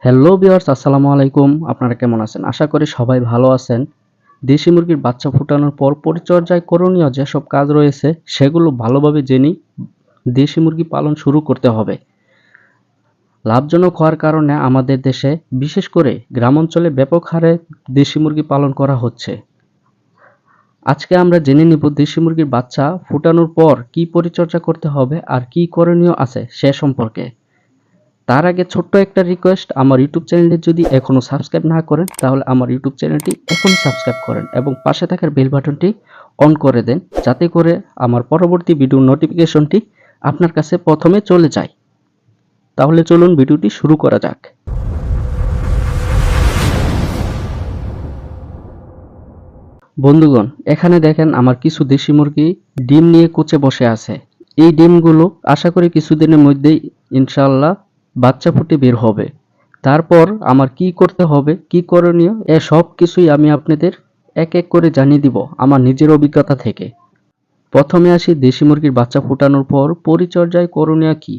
Hello viewers, আসসালামু আলাইকুম। আপনারা কেমন আছেন? আশা করি সবাই ভালো আছেন। দেশি মুরগির বাচ্চা ফোটানোর পর পরিচর্যায় করণীয় যেসব কাজ রয়েছে সেগুলো ভালোভাবে জেনেই দেশি মুরগি পালন শুরু করতে হবে। লাভজনক হওয়ার কারণে আমাদের দেশে বিশেষ করে গ্রামাঞ্চলে ব্যাপক হারে দেশি মুরগি পালন করা হচ্ছে। আজকে আমরা জেনে নিব দেশি মুরগির বাচ্চা ফোটানোর পর কি পরিচর্যা করতে হবে আর কি করণীয় আছে সে সম্পর্কে। তার আগে ছোট্ট একটা রিকোয়েস্ট, আমার ইউটিউব চ্যানেলটি যদি এখনো সাবস্ক্রাইব না করেন তাহলে আমার ইউটিউব চ্যানেলটি এখনই সাবস্ক্রাইব করেন এবং পাশে থাকার বেল বাটনটি অন করে দেন, যাতে করে আমার পরবর্তী ভিডিওর নোটিফিকেশনটি আপনার কাছে প্রথমে চলে যায়। তাহলে চলুন ভিডিওটি শুরু করা যাক। বন্ধুগণ, এখানে দেখেন আমার কিছু দেশি মুরগি ডিম নিয়ে কুচে বসে আছে। এই ডিমগুলো আশা করি কিছুদিনের মধ্যেই ইনশাআল্লাহ বাচ্চা ফুটে বের হবে। তারপর আমার কি করতে হবে, কি করণীয়, সব কিছুই আমি আপনাদের এক এক করে জানিয়ে দিব আমার নিজের অভিজ্ঞতা থেকে। প্রথমে আসি দেশি মুরগির বাচ্চা ফোটানোর পর পরিচর্যায় করণীয় কি।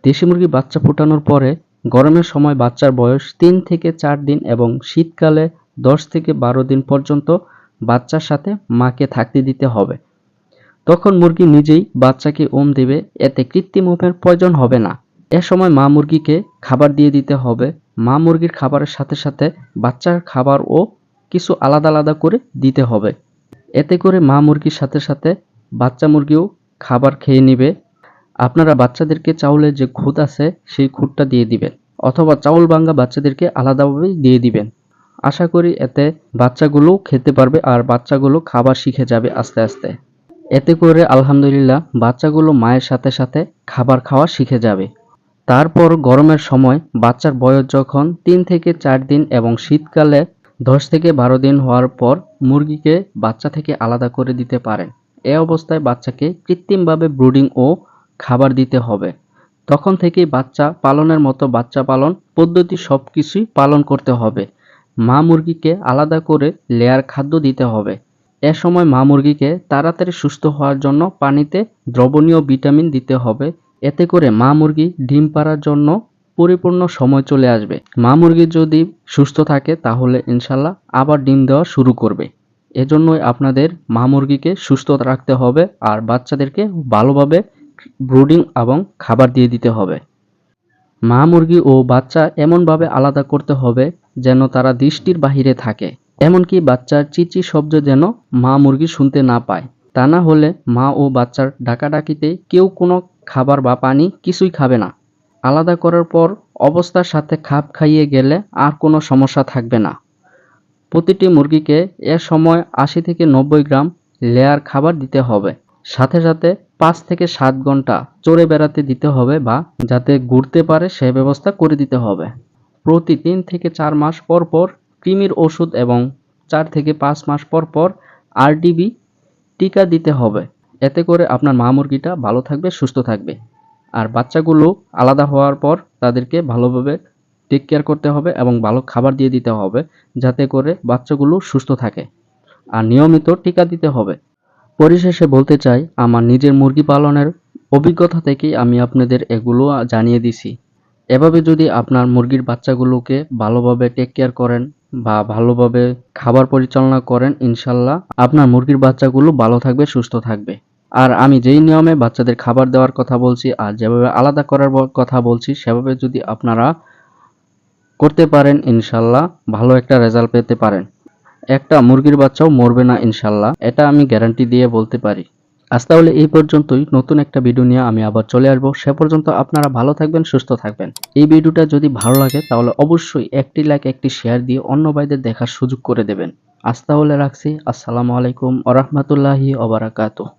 দেশি মুরগির বাচ্চা ফোটানোর পরে গরমের সময় বাচ্চার বয়স 3 থেকে 4 দিন এবং শীতকালে 10 থেকে 12 দিন পর্যন্ত বাচ্চার সাথে মাকে থাকতে দিতে হবে। তখন মুরগি নিজেই বাচ্চাকে দেবে, এতে কৃত্রিম ওমের প্রয়োজন হবে না। এ সময় মা মুরগিকে খাবার দিয়ে দিতে হবে। মা মুরগির খাবারের সাথে সাথে বাচ্চার খাবারও কিছু আলাদা আলাদা করে দিতে হবে। এতে করে মা মুরগির সাথে সাথে বাচ্চা মুরগিও খাবার খেয়ে নিবে। আপনারা বাচ্চাদেরকে চাউলের যে খুদ আছে সেই খুদটা দিয়ে দিবেন, অথবা চাউল ভাঙ্গা বাচ্চাদেরকে আলাদাভাবে দিয়ে দিবেন। আশা করি এতে বাচ্চাগুলো খেতে পারবে আর বাচ্চাগুলো খাবার শিখে যাবে আস্তে আস্তে। এতে করে আলহামদুলিল্লাহ বাচ্চাগুলো মায়ের সাথে সাথে খাবার খাওয়া শিখে যাবে। তারপর গরমের সময় বাচ্চার বয়স যখন 3 থেকে 4 দিন এবং শীতকালে 10 থেকে 12 দিন হওয়ার পর মুরগিকে বাচ্চা থেকে আলাদা করে দিতে পারেন। এ অবস্থায় বাচ্চাকে কৃত্রিমভাবে ব্রুডিং ও খাবার দিতে হবে। তখন থেকেই বাচ্চা পালনের মতো বাচ্চা পালন পদ্ধতি সবকিছুই পালন করতে হবে। মা মুরগিকে আলাদা করে লেয়ার খাদ্য দিতে হবে। এ সময় মা মুরগিকে তাড়াতাড়ি সুস্থ হওয়ার জন্য পানিতে দ্রবণীয় ভিটামিন দিতে হবে। এতে করে মা মুরগি ডিম পাড়ার জন্য পরিপূর্ণ সময় চলে আসবে। মা মুরগি যদি সুস্থ থাকে তাহলে ইনশাল্লাহ আবার ডিম দেওয়া শুরু করবে। এজন্যই আপনাদের মা মুরগিকে সুস্থ রাখতে হবে আর বাচ্চাদেরকে ভালোভাবে ব্রুডিং এবং খাবার দিয়ে দিতে হবে। মা মুরগি ও বাচ্চা এমনভাবে আলাদা করতে হবে যেন তারা দৃষ্টির বাহিরে থাকে। এমনকি বাচ্চার চিচি শব্দ যেন মা মুরগি শুনতে না পায়। তা না হলে মা ও বাচ্চার ডাকাডাকিতে কেউ কোনো খাবার বা পানি কিছুই খাবে না। আলাদা করার পর অবস্থার সাথে খাপ খাইয়ে গেলে আর কোনো সমস্যা থাকবে না। প্রতিটি মুরগিকে এ সময় 80 থেকে 90 গ্রাম লেয়ার খাবার দিতে হবে। সাথে সাথে 5 থেকে 7 ঘন্টা চড়ে বেড়াতে দিতে হবে বা যাতে ঘুরতে পারে সে ব্যবস্থা করে দিতে হবে। প্রতি 3 থেকে 4 মাস পর পর কৃমির ওষুধ এবং 4 থেকে 5 মাস পর পর আরডিবি টিকা দিতে হবে। এতে করে আপনার মা মুরগিটা ভালো থাকবে, সুস্থ থাকবে। আর বাচ্চাগুলো আলাদা হওয়ার পর তাদেরকে ভালোভাবে টেক কেয়ার করতে হবে এবং ভালো খাবার দিয়ে দিতে হবে, যাতে করে বাচ্চাগুলো সুস্থ থাকে। আর নিয়মিত টিকা দিতে হবে। পরিশেষে বলতে চাই, আমার নিজের মুরগি পালনের অভিজ্ঞতা থেকেই আমি আপনাদের এগুলো জানিয়ে দিছি। এভাবে যদি আপনার মুরগির বাচ্চাগুলোকে ভালোভাবে টেক কেয়ার করেন বা ভালোভাবে খাবার পরিচালনা করেন, ইনশাল্লাহ আপনার মুরগির বাচ্চাগুলো ভালো থাকবে, সুস্থ থাকবে। আর আমি যেই নিয়মে বাচ্চাদের খাবার দেওয়ার কথা বলছি আর যেভাবে আলাদা করার কথা বলছি সেভাবে যদি আপনারা করতে পারেন, ইনশাল্লাহ ভালো একটা রেজাল্ট পেতে পারেন। একটা মুরগির বাচ্চাও মরবে না ইনশাল্লাহ, এটা আমি গ্যারান্টি দিয়ে বলতে পারি। আজ তাহলে এই পর্যন্তই। নতুন একটা ভিডিও নিয়ে আমি আবার চলে আসবো। সে পর্যন্ত আপনারা ভালো থাকবেন, সুস্থ থাকবেন। এই ভিডিওটা যদি ভালো লাগে তাহলে অবশ্যই একটি লাইক, একটি শেয়ার দিয়ে অন্য ভাইদের দেখার সুযোগ করে দেবেন। আজ তাহলে রাখছি। আসসালামু আলাইকুম ওয়া রাহমাতুল্লাহি ওয়া বারাকাতুহু।